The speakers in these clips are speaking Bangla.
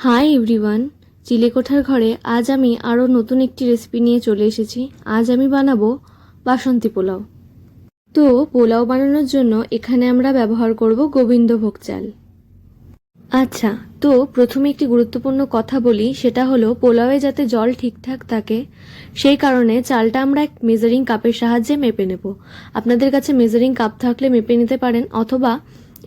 হাই এভরিওয়ান, চিলেকোঠার ঘরে আজ আমি আরও নতুন একটি রেসিপি নিয়ে চলে এসেছি। আজ আমি বানাবো বাসন্তী পোলাও। তো পোলাও বানানোর জন্য এখানে আমরা ব্যবহার করব গোবিন্দভোগ চাল। আচ্ছা, তো প্রথমে একটি গুরুত্বপূর্ণ কথা বলি, সেটা হলো পোলাওয়ে যাতে জল ঠিকঠাক থাকে সেই কারণে চালটা আমরা এক মেজারিং কাপের সাহায্যে মেপে নেব। আপনাদের কাছে মেজারিং কাপ থাকলে মেপে নিতে পারেন, অথবা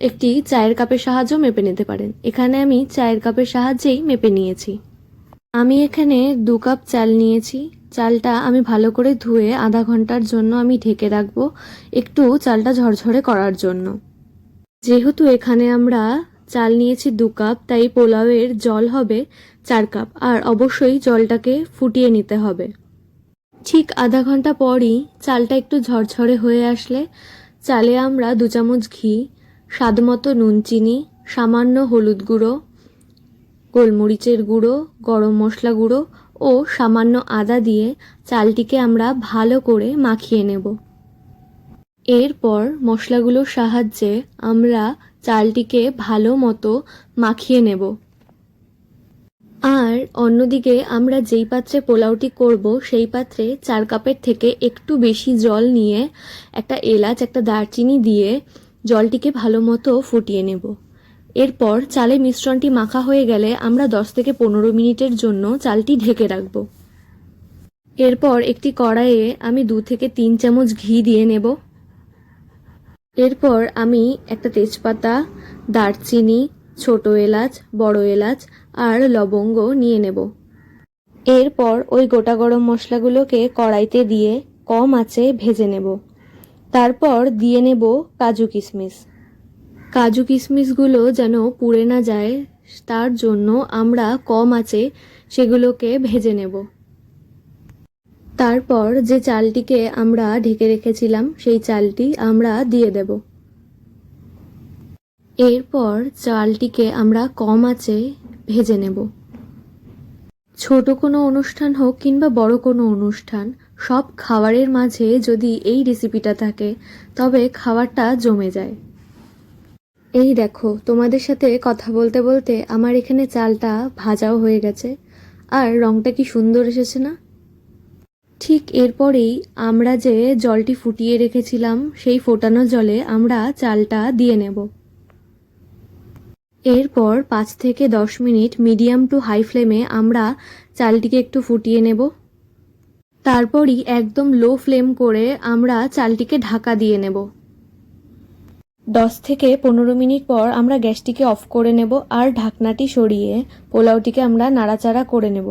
একটি চায়ের কাপের সাহায্যেও মেপে নিতে পারেন। এখানে আমি চায়ের কাপের সাহায্যেই মেপে নিয়েছি। আমি এখানে 2 কাপ চাল নিয়েছি। চালটা আমি ভালো করে ধুয়ে আধা ঘন্টার জন্য আমি ঢেকে রাখবো, একটু চালটা ঝরঝরে করার জন্য। যেহেতু এখানে আমরা চাল নিয়েছি 2 কাপ, তাই পোলাওয়ের জল হবে 4 কাপ, আর অবশ্যই জলটাকে ফুটিয়ে নিতে হবে। ঠিক আধা ঘন্টা পরই চালটা একটু ঝরঝরে হয়ে আসলে চালে আমরা 2 চামচ ঘি, স্বাদমতো নুন, চিনি, সামান্য হলুদ গুঁড়ো, গোলমরিচের গুঁড়ো, গরম মশলা গুঁড়ো ও সামান্য আদা দিয়ে চালটিকে আমরা ভালো করে মাখিয়ে নেব। এরপর মশলাগুলোর সাহায্যে আমরা চালটিকে ভালো মতো মাখিয়ে নেব। আর অন্যদিকে আমরা যেই পাত্রে পোলাওটি করব সেই পাত্রে 4 কাপের থেকে একটু বেশি জল নিয়ে একটা এলাচ, একটা দারচিনি দিয়ে জলটিকে ভালো মতো ফুটিয়ে নেব। এরপর চালের মিশ্রণটি মাখা হয়ে গেলে আমরা 10 থেকে 15 মিনিটের জন্য চালটি ঢেকে রাখব। এরপর একটি কড়াইয়ে আমি 2 থেকে 3 চামচ ঘি দিয়ে নেব। এরপর আমি একটা তেজপাতা, দারচিনি, ছোট এলাচ, বড় এলাচ আর লবঙ্গ নিয়ে নেব। এরপর ওই গোটা গরম মশলাগুলোকে কড়াইতে দিয়ে কম আঁচে ভেজে নেব। তারপর দিয়ে নেব কাজু কিশমিশ। কাজু কিশমিশগুলো যেন পুড়ে না যায়, তার জন্য আমরা কম আঁচে সেগুলোকে ভেজে নেব। তারপর যে চালটিকে আমরা ঢেকে রেখেছিলাম সেই চালটি আমরা দিয়ে দেব। এরপর চালটিকে আমরা কম আঁচে ভেজে নেব। ছোট কোনো অনুষ্ঠান হোক কিংবা বড় কোনো অনুষ্ঠান, সব খাবারের মাঝে যদি এই রেসিপিটা থাকে তবে খাবারটা জমে যায়। এই দেখো, তোমাদের সাথে কথা বলতে বলতে আমার এখানে চালটা ভাজাও হয়ে গেছে, আর রংটা কি সুন্দর এসেছে না? ঠিক এরপরেই আমরা যে জলটি ফুটিয়ে রেখেছিলাম সেই ফোটানো জলে আমরা চালটা দিয়ে নেব। এরপর 5 থেকে 10 মিনিট মিডিয়াম টু হাই ফ্লেমে আমরা চালটিকে একটু ফুটিয়ে নেব। তারপরই একদম লো ফ্লেম করে আমরা চালটিকে ঢাকা দিয়ে নেব। 10 থেকে 15 মিনিট পর আমরা গ্যাসটিকে অফ করে নেব, আর ঢাকনাটি সরিয়ে পোলাওটিকে আমরা নাড়াচাড়া করে নেব।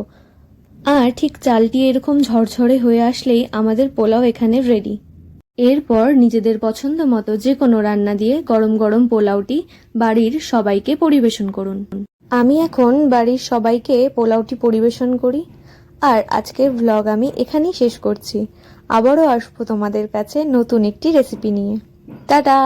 আর ঠিক চালটি এরকম ঝরঝরে হয়ে আসলেই আমাদের পোলাও এখানে রেডি। এরপর নিজেদের পছন্দ মতো যে কোনো রান্না দিয়ে গরম গরম পোলাওটি বাড়ির সবাইকে পরিবেশন করুন। আমি এখন বাড়ির সবাইকে পোলাওটি পরিবেশন করি। আর আজকের ভ্লগ আমি এখানেই শেষ করছি। আবারও আসবো তোমাদের কাছে নতুন একটি রেসিপি নিয়ে। টাটা।